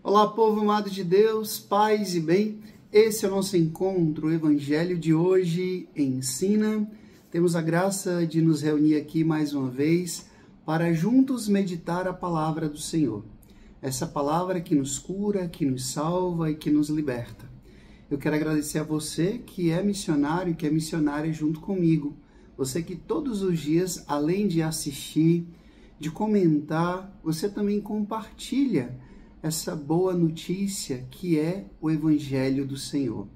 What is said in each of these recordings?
Olá, povo amado de Deus, paz e bem. Esse é o nosso encontro, o Evangelho de hoje ensina. Temos a graça de nos reunir aqui mais uma vez para juntos meditar a palavra do Senhor. Essa palavra que nos cura, que nos salva e que nos liberta. Eu quero agradecer a você que é missionário, que é missionária junto comigo. Você que todos os dias, além de assistir, de comentar, você também compartilha essa boa notícia que é o Evangelho do Senhor.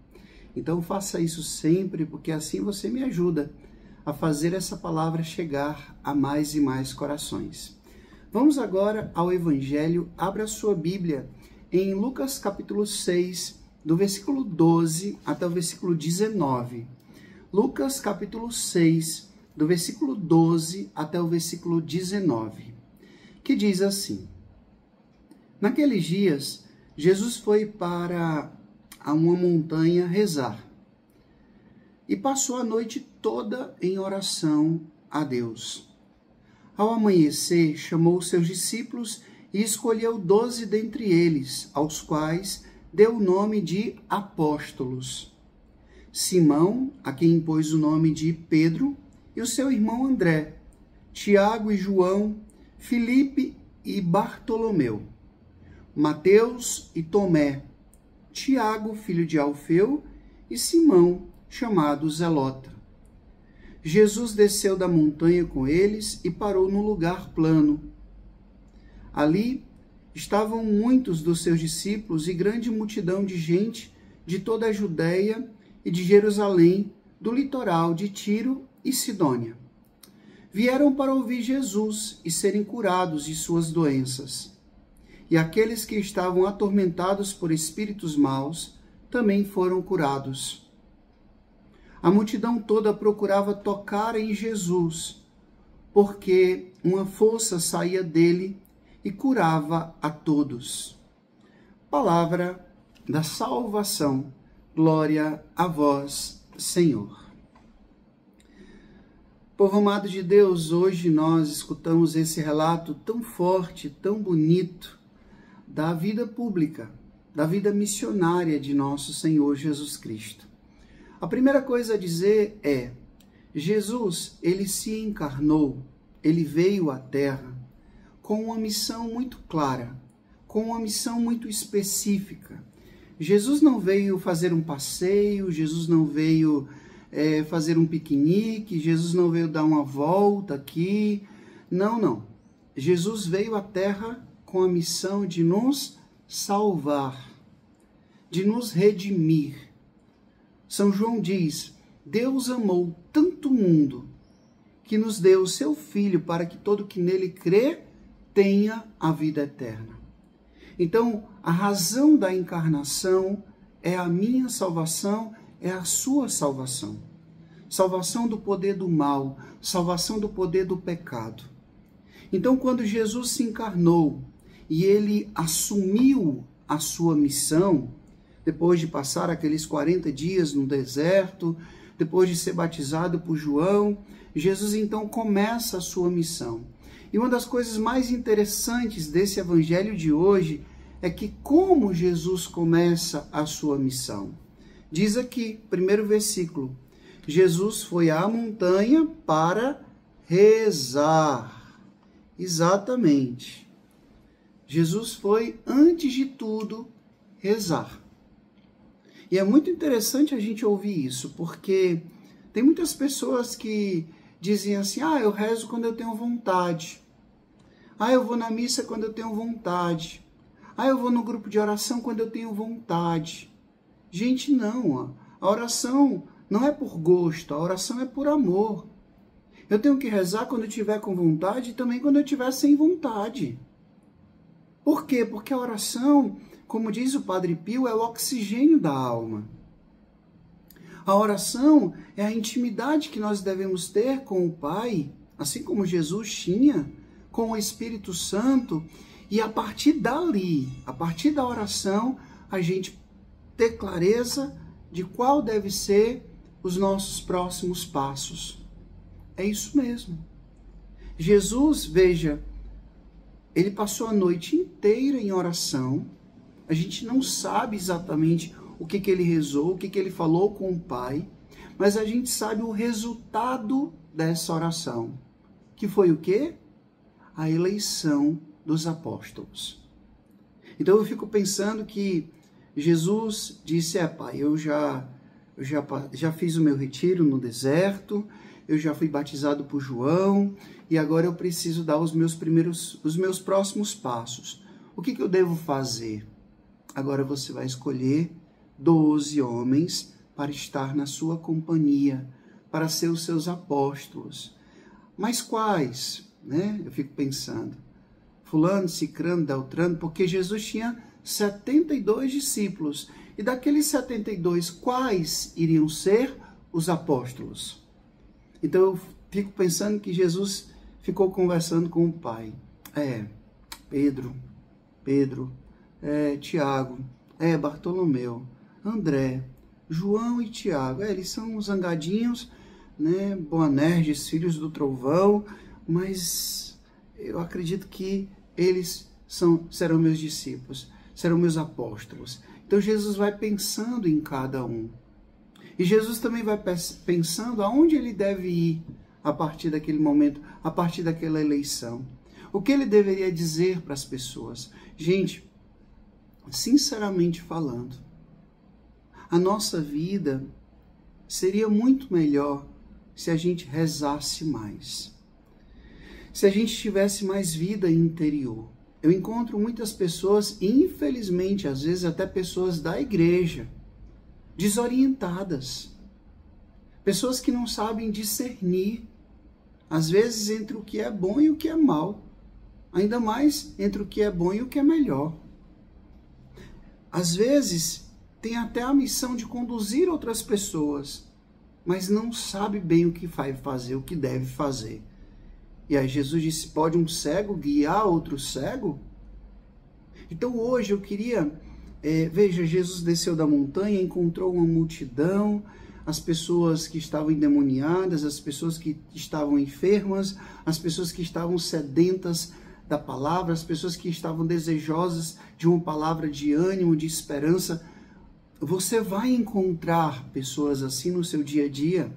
Então faça isso sempre, porque assim você me ajuda a fazer essa palavra chegar a mais e mais corações. Vamos agora ao Evangelho. Abra a sua Bíblia em Lucas capítulo 6, do versículo 12 até o versículo 19. Lucas capítulo 6, do versículo 12 até o versículo 19, que diz assim: Naqueles dias, Jesus foi para uma montanha rezar e passou a noite toda em oração a Deus. Ao amanhecer, chamou seus discípulos e escolheu 12 dentre eles, aos quais deu o nome de apóstolos. Simão, a quem impôs o nome de Pedro, e o seu irmão André, Tiago e João, Filipe e Bartolomeu, Mateus e Tomé, Tiago, filho de Alfeu, e Simão, chamado Zelota. Jesus desceu da montanha com eles e parou num lugar plano. Ali estavam muitos dos seus discípulos e grande multidão de gente de toda a Judéia e de Jerusalém, do litoral de Tiro e Sidônia. Vieram para ouvir Jesus e serem curados de suas doenças. E aqueles que estavam atormentados por espíritos maus também foram curados. A multidão toda procurava tocar em Jesus, porque uma força saía dele e curava a todos. Palavra da salvação. Glória a vós, Senhor. Povo amado de Deus, hoje nós escutamos esse relato tão forte, tão bonito, da vida pública, da vida missionária de nosso Senhor Jesus Cristo. A primeira coisa a dizer é: Jesus, ele se encarnou, ele veio à Terra com uma missão muito clara, com uma missão muito específica. Jesus não veio fazer um passeio, Jesus não veio fazer um piquenique, Jesus não veio dar uma volta aqui. Não. Jesus veio à Terra com a missão de nos salvar, de nos redimir. São João diz: Deus amou tanto o mundo que nos deu o seu Filho para que todo que nele crê tenha a vida eterna. Então, a razão da encarnação é a minha salvação, é a sua salvação. Salvação do poder do mal, salvação do poder do pecado. Então, quando Jesus se encarnou e ele assumiu a sua missão, depois de passar aqueles 40 dias no deserto, depois de ser batizado por João, Jesus então começa a sua missão. E uma das coisas mais interessantes desse evangelho de hoje é que como Jesus começa a sua missão. Diz aqui, primeiro versículo, Jesus foi à montanha para rezar. Exatamente. Jesus foi, antes de tudo, rezar. E é muito interessante a gente ouvir isso, porque tem muitas pessoas que dizem assim: eu rezo quando eu tenho vontade. Eu vou na missa quando eu tenho vontade. Eu vou no grupo de oração quando eu tenho vontade. Gente, não. A oração não é por gosto, a oração é por amor. Eu tenho que rezar quando eu estiver com vontade e também quando eu estiver sem vontade. Por quê? Porque a oração, como diz o Padre Pio, é o oxigênio da alma. A oração é a intimidade que nós devemos ter com o Pai, assim como Jesus tinha, com o Espírito Santo, e a partir dali, a partir da oração, a gente ter clareza de qual deve ser os nossos próximos passos. É isso mesmo. Jesus, veja, ele passou a noite inteira em oração, A gente não sabe exatamente o que ele rezou, o que ele falou com o Pai, mas a gente sabe o resultado dessa oração, que foi o quê? A eleição dos apóstolos. Então eu fico pensando que Jesus disse, Pai, eu já fiz o meu retiro no deserto, eu já fui batizado por João, e agora eu preciso dar os meus próximos passos. O que eu devo fazer? Agora você vai escolher 12 homens para estar na sua companhia, para ser os seus apóstolos. Mas quais? Né? Eu fico pensando. Fulano, Cicrano, Beltrano, porque Jesus tinha 72 discípulos. E daqueles 72, quais iriam ser os apóstolos? Então eu fico pensando que Jesus ficou conversando com o Pai. Pedro, Tiago, Bartolomeu, André, João e Tiago. Eles são zangadinhos, né? Boanerges, filhos do trovão, mas eu acredito que eles serão meus discípulos, serão meus apóstolos. Então Jesus vai pensando em cada um. E Jesus também vai pensando aonde ele deve ir a partir daquele momento, a partir daquela eleição. O que ele deveria dizer para as pessoas? Gente, sinceramente falando, a nossa vida seria muito melhor se a gente rezasse mais. Se a gente tivesse mais vida interior. Eu encontro muitas pessoas, infelizmente, às vezes até pessoas da igreja, desorientadas. Pessoas que não sabem discernir, às vezes, entre o que é bom e o que é mal. Ainda mais entre o que é bom e o que é melhor. Às vezes, tem até a missão de conduzir outras pessoas, mas não sabe bem o que vai fazer, o que deve fazer. E aí Jesus disse, pode um cego guiar outro cego? Então hoje eu queria, veja, Jesus desceu da montanha, encontrou uma multidão, as pessoas que estavam endemoniadas, as pessoas que estavam enfermas, as pessoas que estavam sedentas da palavra, as pessoas que estavam desejosas de uma palavra de ânimo, de esperança. Você vai encontrar pessoas assim no seu dia a dia,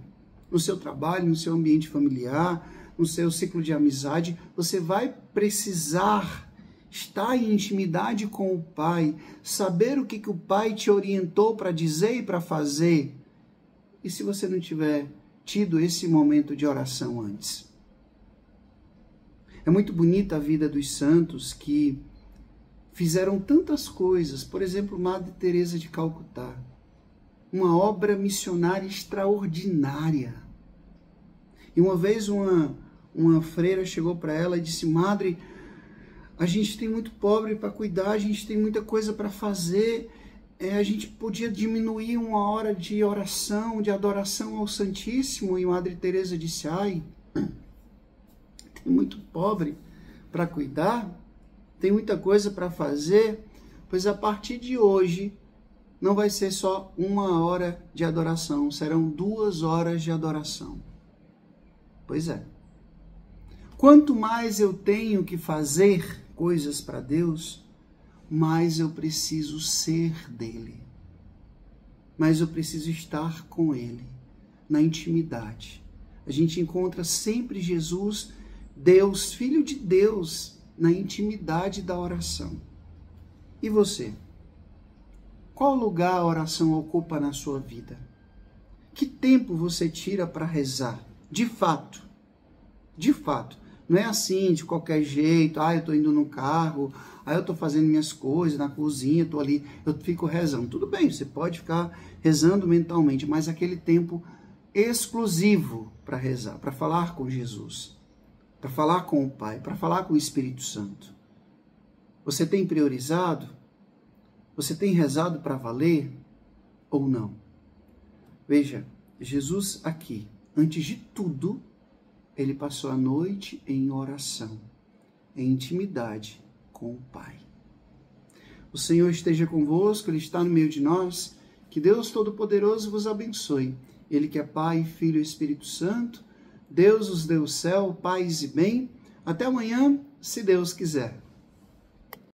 no seu trabalho, no seu ambiente familiar, no seu ciclo de amizade. Você vai precisar estar em intimidade com o Pai, saber o que o Pai te orientou para dizer e para fazer. E se você não tiver tido esse momento de oração antes? É muito bonita a vida dos santos que fizeram tantas coisas. Por exemplo, Madre Teresa de Calcutá, uma obra missionária extraordinária. E uma vez uma freira chegou para ela e disse, Madre, a gente tem muito pobre para cuidar, a gente tem muita coisa para fazer, a gente podia diminuir uma hora de oração, de adoração ao Santíssimo. E Madre Teresa disse, tem muito pobre para cuidar, tem muita coisa para fazer, pois a partir de hoje não vai ser só 1 hora de adoração, serão 2 horas de adoração. Pois é. Quanto mais eu tenho que fazer coisas para Deus, mais eu preciso ser dele. Mais eu preciso estar com ele, na intimidade. A gente encontra sempre Jesus, Deus, Filho de Deus, na intimidade da oração. E você? Qual lugar a oração ocupa na sua vida? Que tempo você tira para rezar? De fato. Não é assim, de qualquer jeito. Eu estou indo no carro, eu estou fazendo minhas coisas na cozinha, estou ali, eu fico rezando. Tudo bem, você pode ficar rezando mentalmente, mas aquele tempo exclusivo para rezar, para falar com Jesus, para falar com o Pai, para falar com o Espírito Santo. Você tem priorizado? Você tem rezado para valer ou não? Veja, Jesus aqui, antes de tudo, ele passou a noite em oração, em intimidade com o Pai. O Senhor esteja convosco, Ele está no meio de nós. Que Deus Todo-Poderoso vos abençoe. Ele que é Pai, Filho e Espírito Santo. Deus os deu o céu, paz e bem. Até amanhã, se Deus quiser.